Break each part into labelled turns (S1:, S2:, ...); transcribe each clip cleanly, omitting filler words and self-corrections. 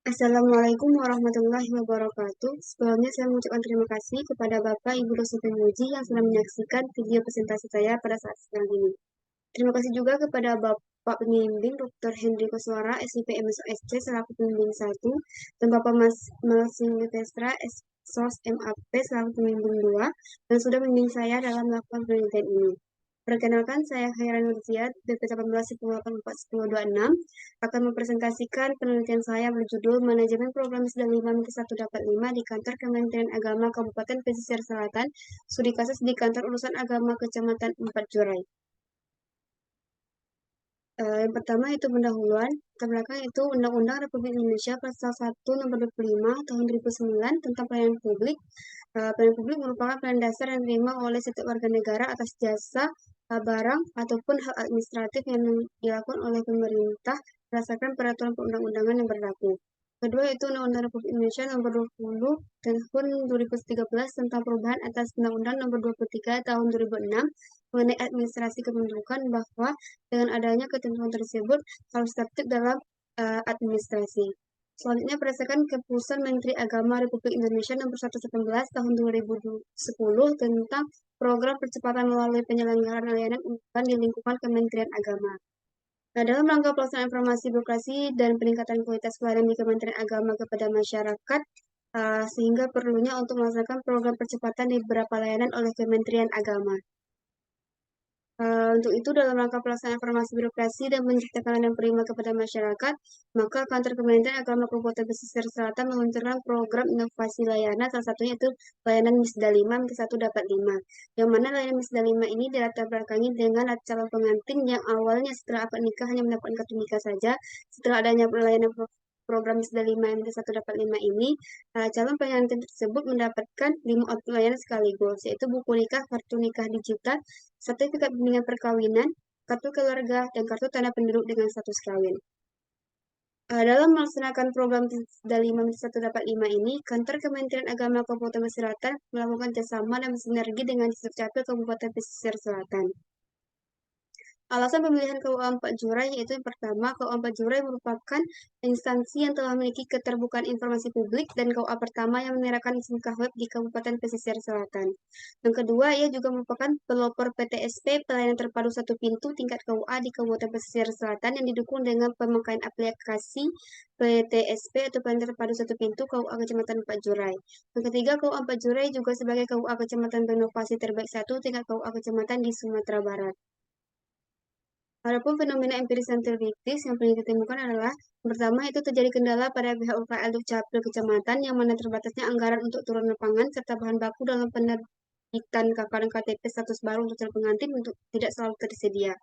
S1: Assalamualaikum warahmatullahi wabarakatuh. Sebelumnya saya mengucapkan terima kasih kepada Bapak Ibu dosen penguji yang sudah menyaksikan video presentasi saya pada saat sekarang ini. Terima kasih juga kepada Bapak Pembimbing Dr. Hendri Koswara, SIP MSOSC selaku pembimbing 1, dan Bapak Malsini Testra, SOS MAP selaku pembimbing 2, yang sudah membimbing saya dalam melakukan penelitian ini. Perkenalkan, saya Khairan Nurziat, BP 18 1084 1026, akan mempresentasikan penelitian saya berjudul Manajemen Program Wisuda 5 Minta 1 Dapat 5 di Kantor Kementerian Agama Kabupaten Pesisir Selatan, studi kasus di Kantor Urusan Agama Kecamatan 4 Jurai. Yang pertama itu pendahuluan, belakang itu Undang-Undang Republik Indonesia Pasal 1 Nomor 25 Tahun 2009 tentang pelayanan publik. Pelayanan publik merupakan pelayanan dasar yang diterima oleh setiap warga negara atas jasa, barang, ataupun hak administratif yang dilakukan oleh pemerintah berdasarkan peraturan perundang-undangan yang berlaku. Kedua itu Undang-Undang Republik Indonesia Nomor 20 Tahun 2013 tentang perubahan atas Undang-Undang Nomor 23 Tahun 2006 mengenai administrasi kependudukan, bahwa dengan adanya ketentuan tersebut harus tertib dalam administrasi. Selanjutnya, berdasarkan Keputusan Menteri Agama Republik Indonesia Nomor 118 Tahun 2010 tentang program percepatan melalui penyelenggaraan layanan umum di lingkungan Kementerian Agama. Nah, dalam rangka pelaksanaan informasi birokrasi dan peningkatan kualitas pelayanan di Kementerian Agama kepada masyarakat, sehingga perlunya untuk melaksanakan program percepatan di beberapa layanan oleh Kementerian Agama. Untuk itu, dalam rangka pelaksanaan informasi birokrasi dan menciptakan layanan prima kepada masyarakat, maka Kantor Kementerian Agama Kabupaten Pesisir Selatan meluncurkan program inovasi layanan, salah satunya itu layanan Misda 5 Minta 1 Dapat 5, yang mana layanan Misda 5 ini dilatar belakangi dengan calon pengantin yang awalnya setelah akad nikah hanya mendapatkan kartu nikah saja. Setelah adanya layanan program Misda 5 Minta 1 Dapat 5 ini, calon pengantin tersebut mendapatkan 5 output layanan sekaligus, yaitu buku nikah, kartu nikah digital, sertifikat bimbingan perkawinan, kartu keluarga, dan kartu tanda penduduk dengan status kawin. Dalam melaksanakan program dari 1 dapat 5 ini, Kantor Kementerian Agama Kabupaten Pesisir Selatan melakukan kerjasama dan sinergi dengan Distrik Kabupaten Pesisir Selatan. Alasan pemilihan KUA 4 Jurai yaitu yang pertama, KUA 4 Jurai merupakan instansi yang telah memiliki keterbukaan informasi publik dan KUA pertama yang menerapkan SIMKah web di Kabupaten Pesisir Selatan. Yang kedua, ia juga merupakan pelopor PTSP Pelayanan Terpadu Satu Pintu tingkat KUA di Kabupaten Pesisir Selatan yang didukung dengan pemakaian aplikasi PTSP atau Pelayanan Terpadu Satu Pintu KUA Kecamatan 4 Jurai. Yang ketiga, KUA 4 Jurai juga sebagai KUA Kecamatan berinovasi terbaik 1 tingkat KUA Kecamatan di Sumatera Barat. Adapun fenomena empiris dan teoritis yang peneliti temukan adalah, pertama, itu terjadi kendala pada pihak UKL Dukcapil Kecamatan yang mana terbatasnya anggaran untuk turun lapangan serta bahan baku dalam penerbitan KK dan KTP status baru untuk calon pengantin untuk tidak selalu tersedia.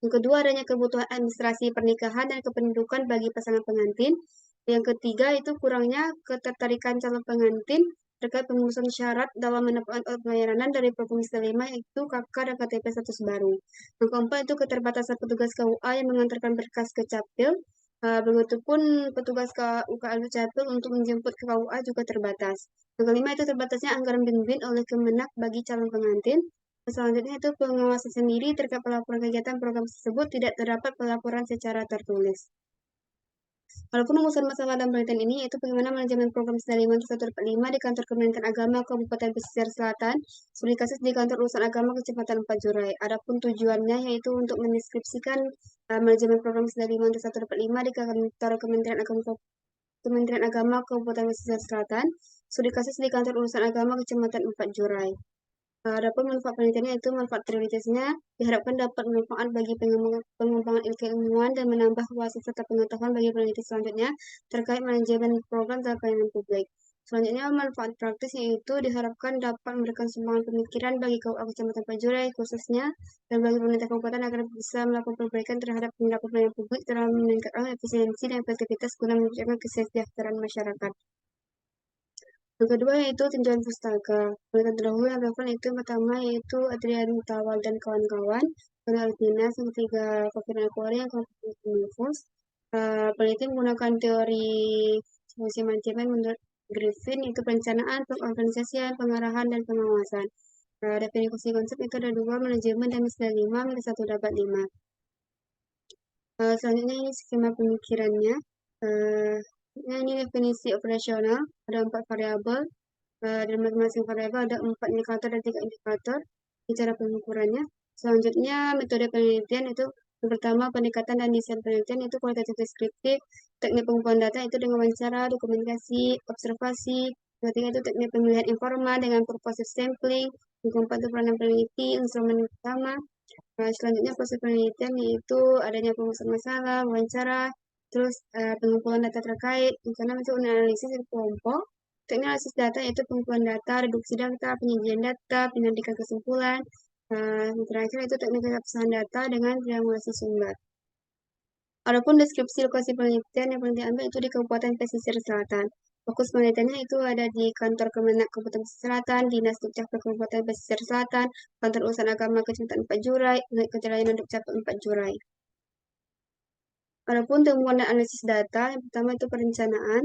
S1: Yang kedua, adanya kebutuhan administrasi pernikahan dan kependudukan bagi pasangan pengantin. Yang ketiga, itu kurangnya ketertarikan calon pengantin terkait pengurusan syarat dalam mendapatkan pelayanan dari Provinsi 5, yaitu KK dan KTP status baru. Yang keempat, itu keterbatasan petugas KUA yang mengantarkan berkas ke Capil. Begitupun petugas UKL Capil untuk menjemput ke KUA juga terbatas. Yang kelima, itu terbatasnya anggaran BIN oleh Kemenak bagi calon pengantin. Selanjutnya itu pengawasan sendiri terkait pelaporan kegiatan program tersebut tidak terdapat pelaporan secara tertulis. Walaupun rumusan masalah dalam penelitian ini yaitu bagaimana manajemen program Sda 5 145 di Kantor Kementerian Agama Kabupaten Pesisir Selatan, studi kasus di Kantor Urusan Agama Kecamatan 4 Jurai. Adapun tujuannya yaitu untuk mendeskripsikan manajemen program Sda 5 145 di Kantor Kementerian Agama Kabupaten Pesisir Selatan, studi kasus di Kantor Urusan Agama Kecamatan 4 Jurai. Adapun manfaat penelitiannya itu manfaat teoritisnya diharapkan dapat bermanfaat bagi pengembangan ilmuwan dan menambah wawasan serta pengetahuan bagi peneliti selanjutnya terkait manajemen program dan pelayanan publik. Selanjutnya, manfaat praktis yaitu diharapkan dapat memberikan sumbangan pemikiran bagi KUA Kecamatan Pajurai khususnya dan bagi pemerintah kabupaten agar bisa melakukan perbaikan terhadap penerapan pelayanan publik dalam meningkatkan efisiensi dan efektivitas guna meningkatkan kesejahteraan masyarakat. Yang kedua yaitu tinjauan pustaka. Penelitian terdahulu yang dilakukan itu pertama yaitu Adrian Tawal dan kawan-kawan. Kedua Alpinas, yang ketiga Kofiran Aquari, yang keempat Nufus. Peneliti menggunakan teori fungsi manajemen menurut Griffin, itu perencanaan, pengorganisasian, pengarahan, dan pengawasan. Definisi konsep itu ada dua, manajemen dan misal 5, minus 1 dapat 5. Selanjutnya ini skema pemikirannya. Nah, ini definisi operasional, ada 4 variabel, dan masing-masing variabel ada 4 indikator dan 3 indikator di cara pengukurannya. Selanjutnya, metode penelitian itu yang pertama, pendekatan dan desain penelitian itu kualitatif deskriptif, teknik pengumpulan data itu dengan wawancara, dokumentasi, observasi, yang ketiga itu teknik pemilihan informan dengan purposive sampling, yang keempat itu peranan peneliti, instrumen utama. Nah, selanjutnya proses penelitian yaitu adanya perumusan masalah, wawancara, terus pengumpulan data terkait, yang keenam itu analisis kelompok, teknik analisis data yaitu pengumpulan data, reduksi data, penyajian data, penyuntikan kesimpulan, yang terakhir itu teknik keabsahan data dengan triangulasi sumber. Adapun deskripsi lokasi penelitian yang penting ambil itu di Kabupaten Pesisir Selatan. Fokus penelitiannya itu ada di Kantor Kemenak Kabupaten Pesisir Selatan, Dinas Dukcapil Kabupaten Pesisir Selatan, Kantor Urusan Agama Kecamatan 4 Jurai, Unit Kejelayanan Dukcapil 4 Jurai. Adapun temuan dan analisis data, yang pertama itu perencanaan.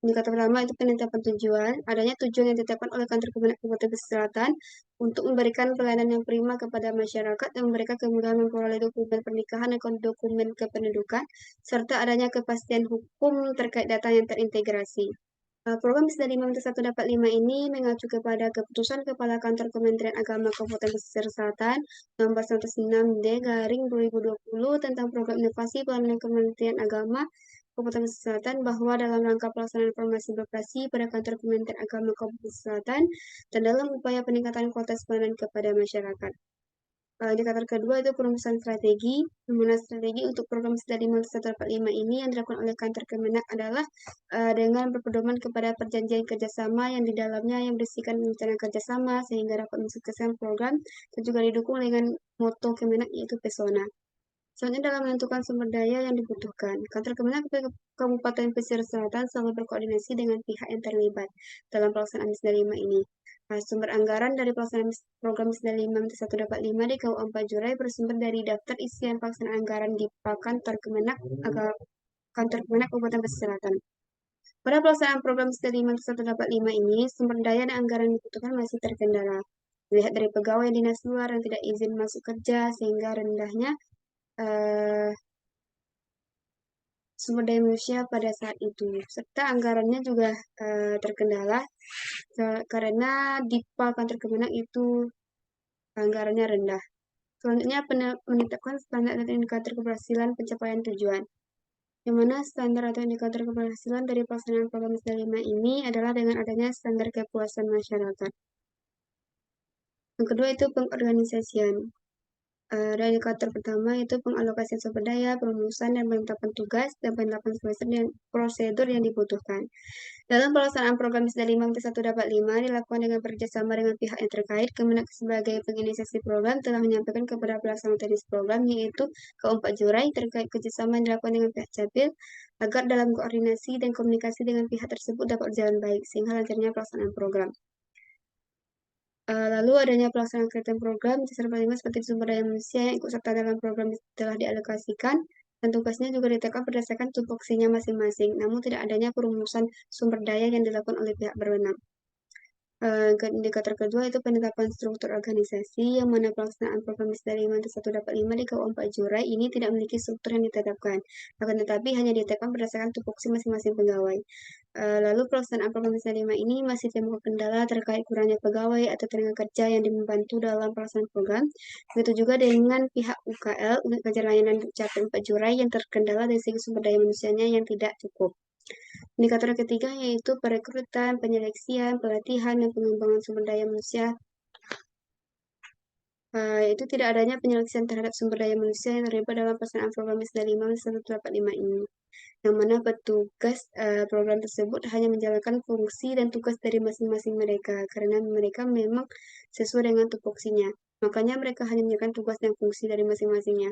S1: Indikator pertama itu penetapan tujuan. Adanya tujuan yang ditetapkan oleh Kantor Kemenak Kabupaten Pesisir Selatan untuk memberikan pelayanan yang prima kepada masyarakat dan memberikan kemudahan memperoleh dokumen pernikahan dan dokumen kependudukan, serta adanya kepastian hukum terkait data yang terintegrasi. Program Sda 5-1 dapat 5 ini mengacu kepada Keputusan Kepala Kantor Kementerian Agama Kabupaten Pesisir Selatan nomor 106D/2020 tentang program inovasi pelayanan Kementerian Agama Kabupaten Pesisir Selatan bahwa dalam rangka pelaksanaan reformasi birokrasi pada Kantor Kementerian Agama Kabupaten Pesisir Selatan dan dalam upaya peningkatan kualitas pelayanan kepada masyarakat. Indikator kedua itu perumusan strategi. Pembunuhan strategi untuk program Sda 5-1 dapat 5 ini yang dilakukan oleh Kantor Kemenak adalah dengan berpedoman kepada perjanjian kerjasama yang di dalamnya yang berisikan rencana kerjasama sehingga dapat mensukseskan program dan juga didukung dengan moto Kemenak yaitu Pesona. Selanjutnya dalam menentukan sumber daya yang dibutuhkan, Kantor Kemenak Kabupaten Pesisir Selatan selalu berkoordinasi dengan pihak yang terlibat dalam pelaksanaan Sda 5 ini. Sumber anggaran dari pelaksanaan program Sda 5-1 dapat 5 di KUA 4 Jurai bersumber dari daftar isian pelaksanaan anggaran di Kantor Kemenak Kabupaten Pesisir Selatan. Pada pelaksanaan program Sda 5-1 dapat 5 ini, sumber daya dan anggaran yang dibutuhkan masih terkendala. Dilihat dari pegawai dinas luar yang tidak izin masuk kerja sehingga rendahnya sumber daya manusia pada saat itu, serta anggarannya juga terkendala karena DIPA Kantor Kemenak itu anggarannya rendah. Selanjutnya menetapkan standar dan indikator keberhasilan pencapaian tujuan. Yang mana standar atau indikator keberhasilan dari pelaksanaan program Sda 5 ini adalah dengan adanya standar kepuasan masyarakat. Yang kedua itu pengorganisasian. Dari indikator pertama itu pengalokasian sumber daya, perumusan dan penetapan tugas, dan penetapan semester dan prosedur yang dibutuhkan. Dalam pelaksanaan program Sda 5-1 dapat 5 dilakukan dengan kerjasama dengan pihak yang terkait. Kemenak sebagai penginisiasi program telah menyampaikan kepada pelaksana teknis program yaitu KUA 4 Jurai terkait kerjasama yang dilakukan dengan pihak Capil agar dalam koordinasi dan komunikasi dengan pihak tersebut dapat berjalan baik sehingga lancarnya pelaksanaan program. Lalu adanya pelaksanaan kegiatan program dasar 5 seperti sumber daya manusia yang ikut serta dalam program telah dialokasikan dan tugasnya juga ditetapkan berdasarkan tupoksinya masing-masing, namun tidak adanya perumusan sumber daya yang dilakukan oleh pihak berwenang. Indikator kedua itu penetapan struktur organisasi yang mana pelaksanaan program Sda 5-1 dapat 5 di KUA 4 Jurai ini tidak memiliki struktur yang ditetapkan, akan tetapi hanya ditetapkan berdasarkan tupoksi masing-masing pegawai. Lalu pelaksanaan program Sda 5 ini masih temukan kendala terkait kurangnya pegawai atau tenaga kerja yang membantu dalam pelaksanaan program. Begitu juga dengan pihak UKL, Unit Kerja Layanan Dukcapil 4 Jurai yang terkendala dari segi sumber daya manusianya yang tidak cukup. Indikator ketiga yaitu perekrutan, penyeleksian, pelatihan, dan pengembangan sumber daya manusia. Itu tidak adanya penyeleksian terhadap sumber daya manusia yang terlibat dalam pelaksanaan program Sda 5-1 dapat 5 ini. Yang mana petugas program tersebut hanya menjalankan fungsi dan tugas dari masing-masing mereka karena mereka memang sesuai dengan tupoksinya. Makanya mereka hanya menjalankan tugas dan fungsi dari masing-masingnya.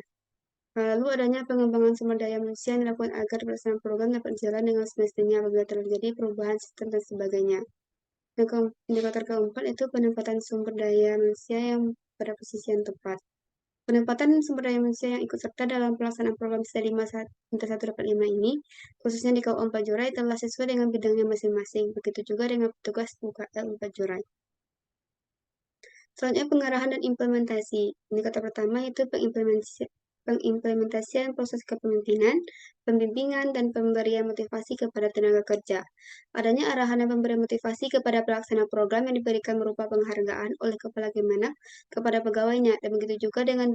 S1: Lalu adanya pengembangan sumber daya manusia yang dilakukan agar pelaksanaan program dapat berjalan dengan semestinya apabila terjadi perubahan sistem dan sebagainya. Indikator keempat itu penempatan sumber daya manusia yang pada posisi yang tepat. Penempatan sumber daya manusia yang ikut serta dalam pelaksanaan program Sda 5-1 dapat 5 ini, khususnya di KUA 4 Jurai, telah sesuai dengan bidangnya masing-masing. Begitu juga dengan petugas UKL 4 Jurai. Selanjutnya pengarahan dan implementasi. Indikator pertama itu pengimplementasi pengimplementasian proses kepemimpinan, pembimbingan, dan pemberian motivasi kepada tenaga kerja. Adanya arahan dan pemberian motivasi kepada pelaksana program yang diberikan berupa penghargaan oleh Kepala Kemenak kepada pegawainya, dan begitu juga dengan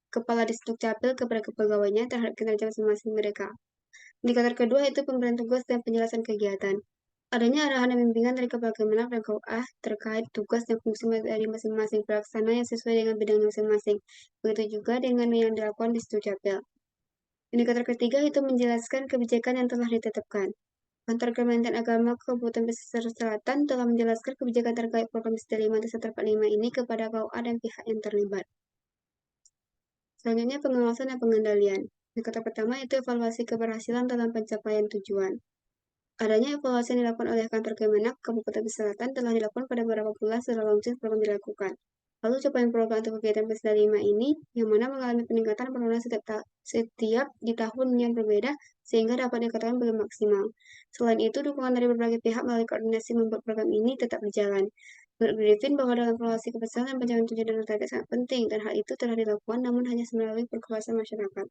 S1: Kepala Disdukcapil kepada pegawainya terhadap kinerja masing-masing mereka. Indikator kedua itu pemberian tugas dan penjelasan kegiatan. Adanya arahan dan bimbingan dari Kepala Kemenak dan KUA terkait tugas dan fungsi dari masing-masing pelaksana yang sesuai dengan bidangnya masing-masing. Begitu juga dengan yang dilakukan di Sdukcapil. Indikator ketiga itu menjelaskan kebijakan yang telah ditetapkan. Kantor Kementerian Agama Kabupaten Pesisir Selatan telah menjelaskan kebijakan terkait program Sd 5 dan 145 ini kepada KUA dan pihak yang terlibat. Selanjutnya pengawasan dan pengendalian. Indikator pertama itu evaluasi keberhasilan dalam pencapaian tujuan. Adanya evaluasi yang dilakukan oleh Kantor Kemenak Kabupaten Pesisir Selatan telah dilakukan pada beberapa bulan setelah launching program dilakukan. Lalu capaian program untuk kegiatan Pesda 5 ini, yang mana mengalami peningkatan penurunan setiap di tahun yang berbeda, sehingga dapat dikatakan belum maksimal. Selain itu, dukungan dari berbagai pihak melalui koordinasi membuat program ini tetap berjalan. Menurut Griffin, bahwa dalam evaluasi keberhasilan dan pencapaian tujuan dan target sangat penting, dan hal itu telah dilakukan namun hanya melalui perkuasaan masyarakat.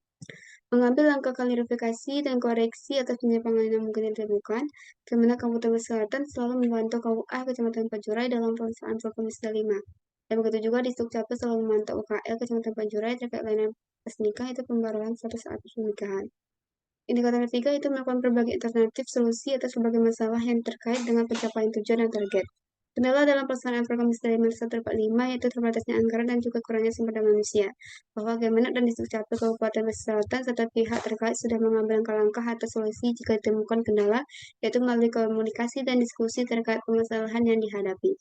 S1: Mengambil langkah klarifikasi dan koreksi atas penyimpangan yang mungkin ditemukan, Kemenak Kabupaten Selatan selalu membantu KUA Kecamatan Panjurai dalam pelaksanaan program Wisda 5. Dan begitu juga di Sdukcapil selalu memantau UKL Kecamatan Panjurai terkait layanan nikah itu pembaruan status saat pernikahan. Indikator ketiga itu melakukan berbagai alternatif solusi atas berbagai masalah yang terkait dengan pencapaian tujuan dan target. Kendala dalam pelaksanaan program Wisda 145 yaitu terbatasnya anggaran dan juga kurangnya sumber daya manusia. Bahwa Kemenak dan Disdukcapil Kabupaten Pesisir Selatan serta pihak terkait sudah mengambil langkah-langkah atas solusi jika ditemukan kendala, yaitu melalui komunikasi dan diskusi terkait permasalahan yang dihadapi.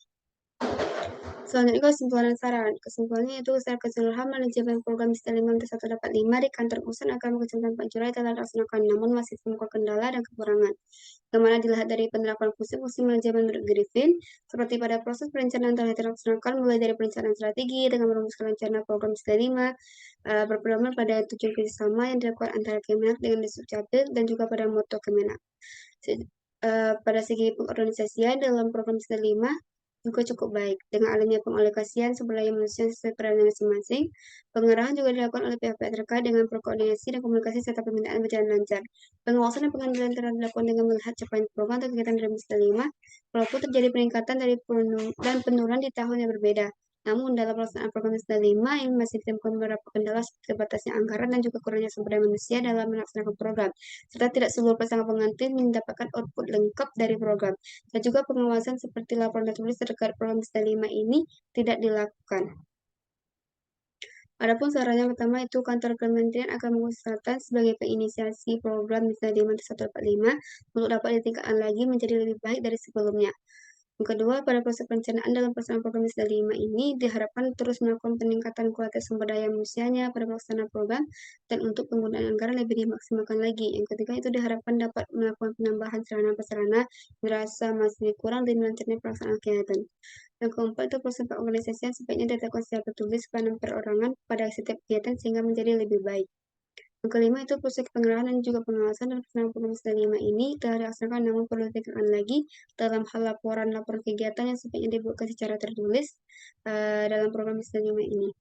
S1: Selanjutnya kesimpulan dan saran. Kesimpulannya itu secara keseluruhan manajemen program Wisda 145 di kantor pusat Agama Kecamatan Panjurai telah dilaksanakan, namun masih temukan kendala dan kekurangan. Bagaimana dilihat dari penerapan fungsi-fungsi manajemen menurut Griffin, seperti pada proses perencanaan telah dilaksanakan mulai dari perencanaan strategi dengan merumuskan rencana program Wisda 5, berpedoman pada tujuan kerjasama yang dilakukan antara Kemenak dengan Disdukcapil dan juga pada moto Kemenak. Pada segi pengorganisasian dalam program Wisda 5 juga cukup baik. Dengan adanya pengalokasian sumber daya manusia sesuai perannya masing-masing, pengarahan juga dilakukan oleh pihak-pihak terkait dengan berkoordinasi dan komunikasi serta permintaan berjalan lancar. Pengawasan dan pengendalian telah dilakukan dengan melihat capaian program atau kegiatan dalam Wisda 5, walaupun terjadi peningkatan dan penurunan di tahun yang berbeda. Namun, dalam pelaksanaan program Wisda 5 ini masih ditemukan beberapa kendala seperti terbatasnya anggaran dan juga kurangnya sumber daya manusia dalam melaksanakan program, serta tidak seluruh pasangan pengantin mendapatkan output lengkap dari program. Dan juga pengawasan seperti laporan tertulis terkait program Wisda 5 ini tidak dilakukan. Adapun sarannya pertama itu Kantor Kementerian Agama Selatan sebagai penginisiasi program Wisda 5 145 untuk dapat ditingkatkan lagi menjadi lebih baik dari sebelumnya. Yang kedua, pada proses perencanaan dalam pelaksanaan program Wisda 5 ini diharapkan terus melakukan peningkatan kualitas sumber daya manusianya pada pelaksanaan program dan untuk penggunaan anggaran lebih dimaksimalkan lagi. Yang ketiga, itu diharapkan dapat melakukan penambahan sarana-prasarana merasa masih kurang dan melancarnya pelaksanaan kegiatan. Yang keempat, itu proses pengorganisasian sebaiknya dilakukan secara tertulis perorangan pada setiap kegiatan sehingga menjadi lebih baik. Yang kelima itu proses pengerahan dan juga pengawasan dan pelaksanaan program Wisda 5 ini telah dilaksanakan namun perlu ditingkatkan lagi dalam hal laporan kegiatan yang sebaiknya dibuatkan secara tertulis dalam program Wisda 5 ini.